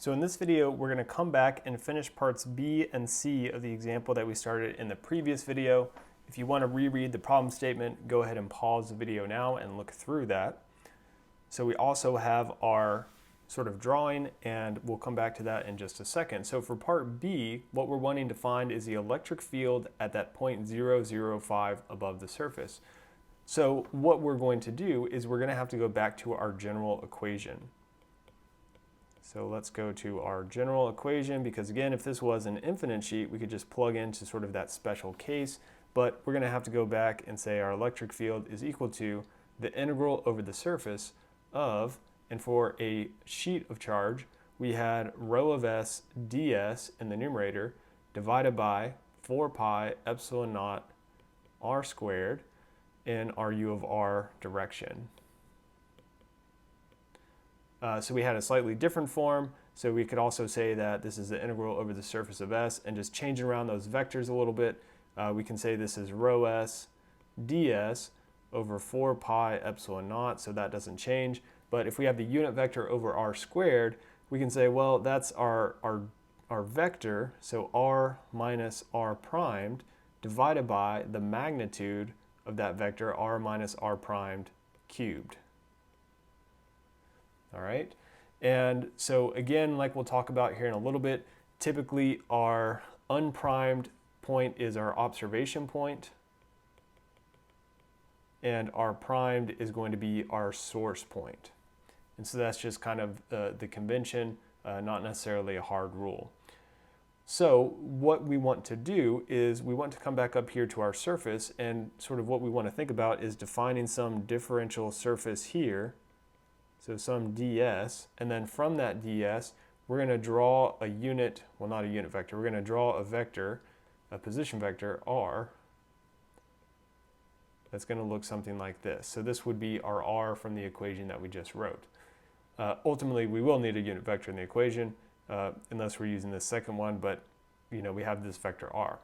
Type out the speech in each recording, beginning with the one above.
So in this video, we're going to come back and finish parts B and C of the example that we started in the previous video. If you want to reread the problem statement, go ahead and pause the video now and look through that. So we also have our sort of drawing, and we'll come back to that in just a second. So for part B, what we're wanting to find is the electric field at that point 0.005 above the surface. So what we're going to do is we're going to have to go back to our general equation. So let's go to our general equation, because again, if this was an infinite sheet, we could just plug into sort of that special case, but we're going to have to go back and say our electric field is equal to the integral over the surface of, and for a sheet of charge, we had rho of s ds in the numerator divided by 4 pi epsilon naught r squared in our u of r direction. So we had a slightly different form, so we could also say that this is the integral over the surface of s, and just changing around those vectors a little bit, we can say this is rho s ds over 4 pi epsilon naught, so that doesn't change. But if we have the unit vector over r squared, we can say, well, that's our vector, so r minus r primed, divided by the magnitude of that vector, r minus r primed cubed. All right, and so again, like we'll talk about here in a little bit, typically our unprimed point is our observation point, and our primed is going to be our source point. And so that's just kind of the convention, not necessarily a hard rule. So what we want to do is we want to come back up here to our surface, and sort of what we want to think about is defining some differential surface here. So some ds, and then from that ds, we're going to draw a unit, well, not a unit vector, we're going to draw a vector, a position vector, r, that's going to look something like this. So this would be our r from the equation that we just wrote. Ultimately, we will need a unit vector in the equation, unless we're using the second one, but we have this vector r.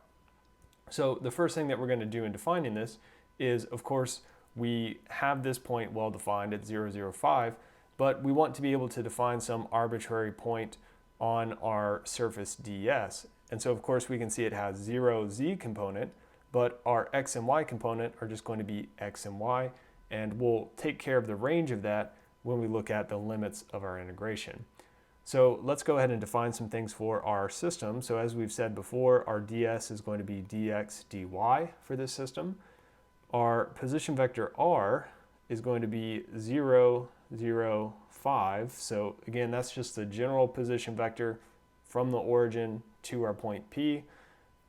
So the first thing that we're going to do in defining this is, of course, we have this point well defined at 0.005, but we want to be able to define some arbitrary point on our surface ds. And so of course we can see it has 0 z component, but our x and y component are just going to be x and y, and we'll take care of the range of that when we look at the limits of our integration. So let's go ahead and define some things for our system. So as we've said before, our ds is going to be dx dy for this system. Our position vector r is going to be 0, 0, 5. So again, that's just the general position vector from the origin to our point P.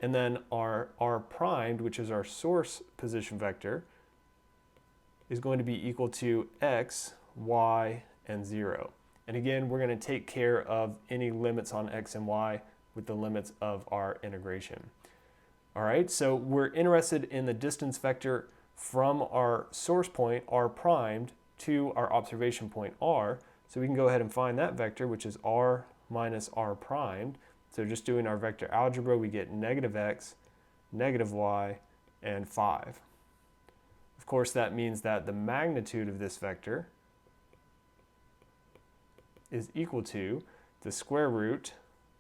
And then our r primed, which is our source position vector, is going to be equal to x, y, and 0. And again, we're going to take care of any limits on x and y with the limits of our integration. All right, so we're interested in the distance vector from our source point, r primed, to our observation point, r. So we can go ahead and find that vector, which is r minus r primed. So just doing our vector algebra, we get negative x, negative y, and 5. Of course, that means that the magnitude of this vector is equal to the square root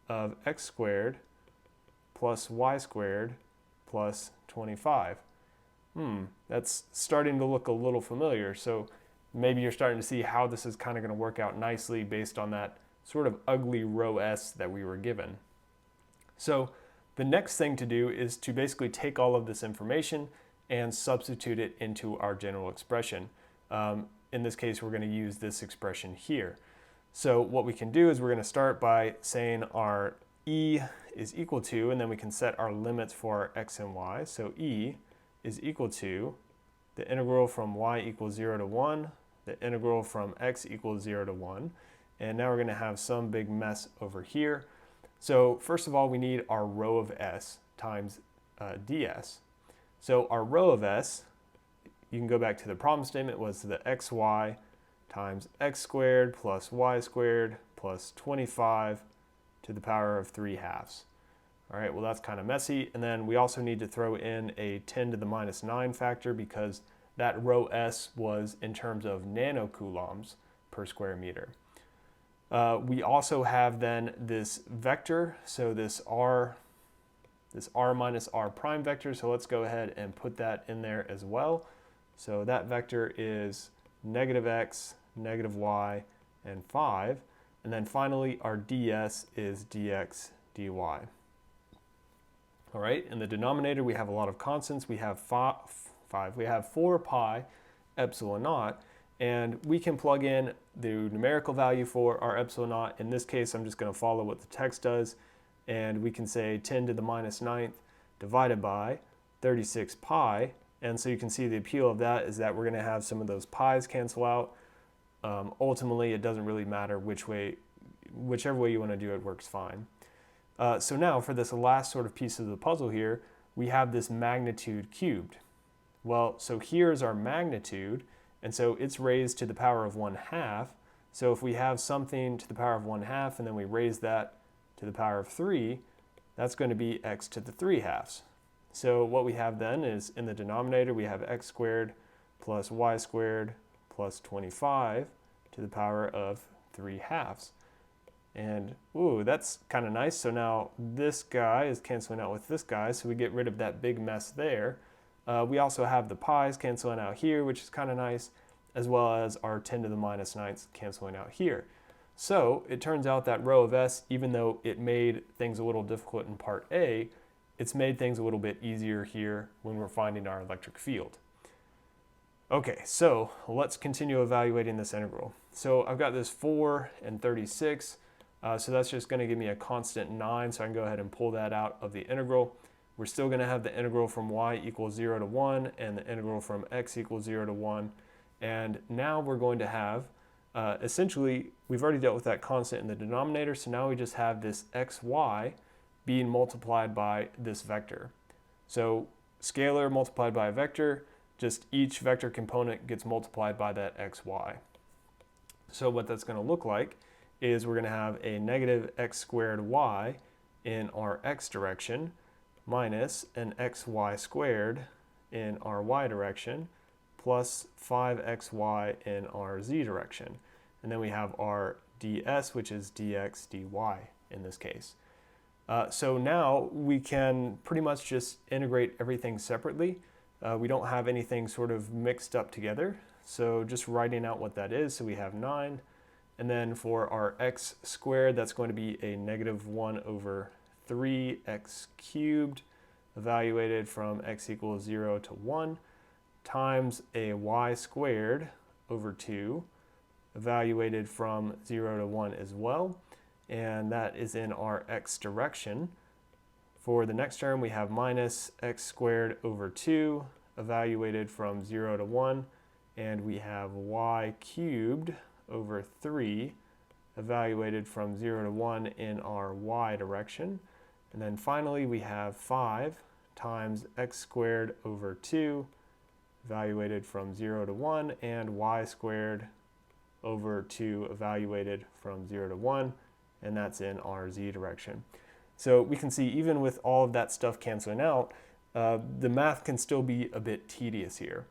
of x squared plus y squared plus 25. That's starting to look a little familiar. So maybe you're starting to see how this is kind of going to work out nicely based on that sort of ugly rho s that we were given. So the next thing to do is to basically take all of this information and substitute it into our general expression. In this case, we're going to use this expression here. So what we can do is we're going to start by saying our e is equal to, and then we can set our limits for our x and y. So e is equal to the integral from y equals 0 to 1, the integral from x equals 0 to 1, and now we're going to have some big mess over here. So first of all, we need our rho of s times ds. So our rho of s, you can go back to the problem statement, was the xy times x squared plus y squared plus 25 to the power of 3/2. All right, well, that's kind of messy. And then we also need to throw in a 10 to the minus 9 factor, because that rho s was in terms of nanocoulombs per square meter. We also have then this vector, so this r minus r prime vector, so let's go ahead and put that in there as well. So that vector is negative x, negative y, and 5. And then finally, our ds is dx, dy. All right, in the denominator, we have a lot of constants. We have 4 pi epsilon naught, and we can plug in the numerical value for our epsilon naught. In this case, I'm just going to follow what the text does, and we can say 10 to the minus 9th divided by 36 pi. And so you can see the appeal of that is that we're going to have some of those pi's cancel out. Ultimately, it doesn't really matter whichever way you want to do it works fine. So now for this last sort of piece of the puzzle here, we have this magnitude cubed. Well, so here's our magnitude, and so it's raised to the power of 1/2. So if we have something to the power of 1/2 and then we raise that to the power of 3, that's going to be x to the 3/2. So what we have then is in the denominator we have x squared plus y squared plus 25 to the power of 3/2. And ooh, that's kind of nice. So now this guy is canceling out with this guy, so we get rid of that big mess there. We also have the pi's canceling out here, which is kind of nice, as well as our 10 to the minus 9ths canceling out here. So it turns out that rho of s, even though it made things a little difficult in part A, it's made things a little bit easier here when we're finding our electric field. Okay, so let's continue evaluating this integral. So I've got this 4 and 36, so that's just going to give me a constant 9, so I can go ahead and pull that out of the integral. We're still going to have the integral from y equals 0 to 1 and the integral from x equals 0 to 1. And now we're going to have, essentially, we've already dealt with that constant in the denominator, so now we just have this xy being multiplied by this vector. So scalar multiplied by a vector, just each vector component gets multiplied by that xy. So what that's going to look like is we're going to have a negative x squared y in our x direction minus an xy squared in our y direction plus 5xy in our z direction. And then we have our ds, which is dx dy in this case. So now we can pretty much just integrate everything separately. We don't have anything sort of mixed up together. So just writing out what that is. So we have 9. And then for our x squared, that's going to be a negative 1 over 3x cubed, evaluated from x equals 0 to 1, times a y squared over 2, evaluated from 0 to 1 as well. And that is in our x direction. For the next term, we have minus x squared over 2, evaluated from 0 to 1, and we have y cubed over 3, evaluated from 0 to 1 in our y direction. And then finally, we have 5 times x squared over 2, evaluated from 0 to 1, and y squared over 2, evaluated from 0 to 1. And that's in our z direction. So we can see even with all of that stuff canceling out, the math can still be a bit tedious here.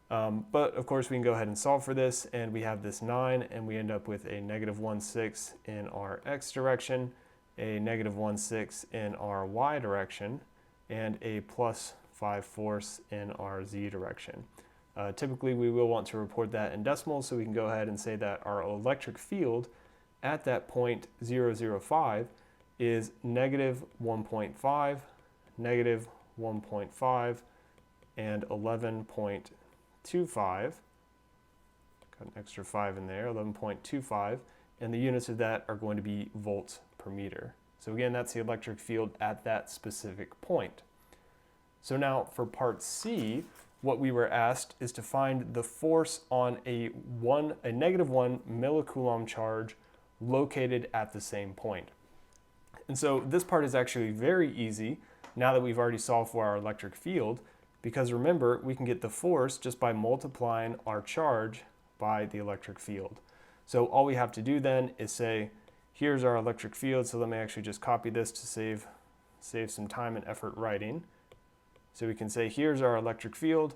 But of course we can go ahead and solve for this, and we have this 9, and we end up with a negative 1/6 in our x direction, a negative 1/6 in our y direction, and a plus 5/4 in our z direction. Typically we will want to report that in decimals, so we can go ahead and say that our electric field at that point 005 is negative 1.5, negative 1.5, and 11.25. Got an extra 5 in there, 11.25, and the units of that are going to be volts per meter. So again, that's the electric field at that specific point. So now for part C, what we were asked is to find the force on a negative 1 millicoulomb charge located at the same point. And so this part is actually very easy now that we've already solved for our electric field, because remember, we can get the force just by multiplying our charge by the electric field. So all we have to do then is say, here's our electric field. So let me actually just copy this to save some time and effort writing. So we can say, here's our electric field,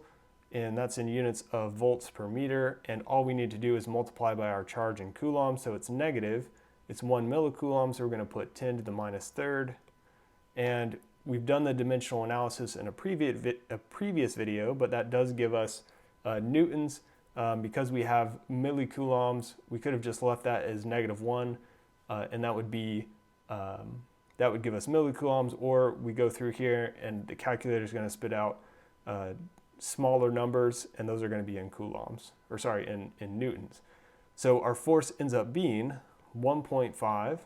and that's in units of volts per meter, and all we need to do is multiply by our charge in coulombs, so it's negative it's 1 millicoulomb, so we're going to put 10 to the minus third. And we've done the dimensional analysis in a previous video, but that does give us newtons. Because we have millicoulombs, we could have just left that as -1, and that would be that would give us millicoulombs, or we go through here and the calculator is going to spit out smaller numbers, and those are going to be in coulombs, or sorry, in newtons. So our force ends up being 1.5,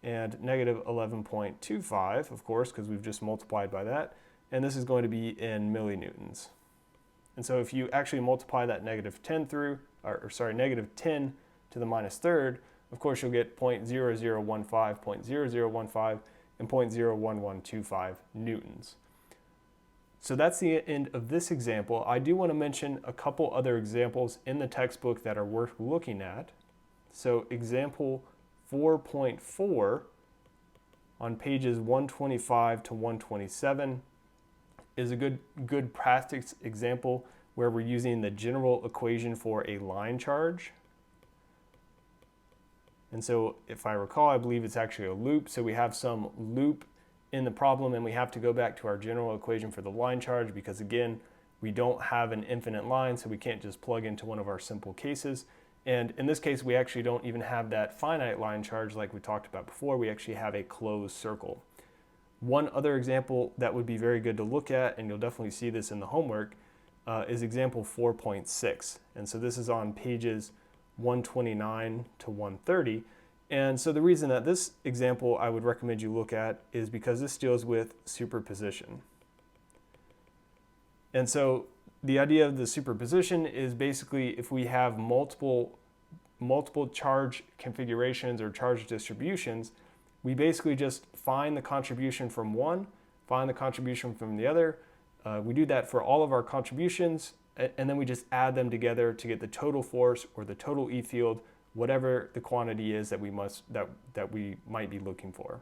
and -11.25, of course, because we've just multiplied by that, and this is going to be in millinewtons. And so if you actually multiply that -10 through, or sorry, -10 to the minus third, of course you'll get 0.0015, 0.0015, and 0.01125 newtons. So that's the end of this example. I do want to mention a couple other examples in the textbook that are worth looking at. So example 4.4 on pages 125 to 127 is a good practice example where we're using the general equation for a line charge. And so if I recall, I believe it's actually a loop. So we have some loop in the problem, and we have to go back to our general equation for the line charge because, again, we don't have an infinite line, so we can't just plug into one of our simple cases. And in this case, we actually don't even have that finite line charge like we talked about before. We actually have a closed circle. One other example that would be very good to look at, and you'll definitely see this in the homework, is example 4.6. And so this is on pages 129 to 130. And so the reason that this example I would recommend you look at is because this deals with superposition. And so the idea of the superposition is basically if we have multiple charge configurations or charge distributions, we basically just find the contribution from one, find the contribution from the other. We do that for all of our contributions, and then we just add them together to get the total force or the total E field, whatever the quantity is that we might be looking for.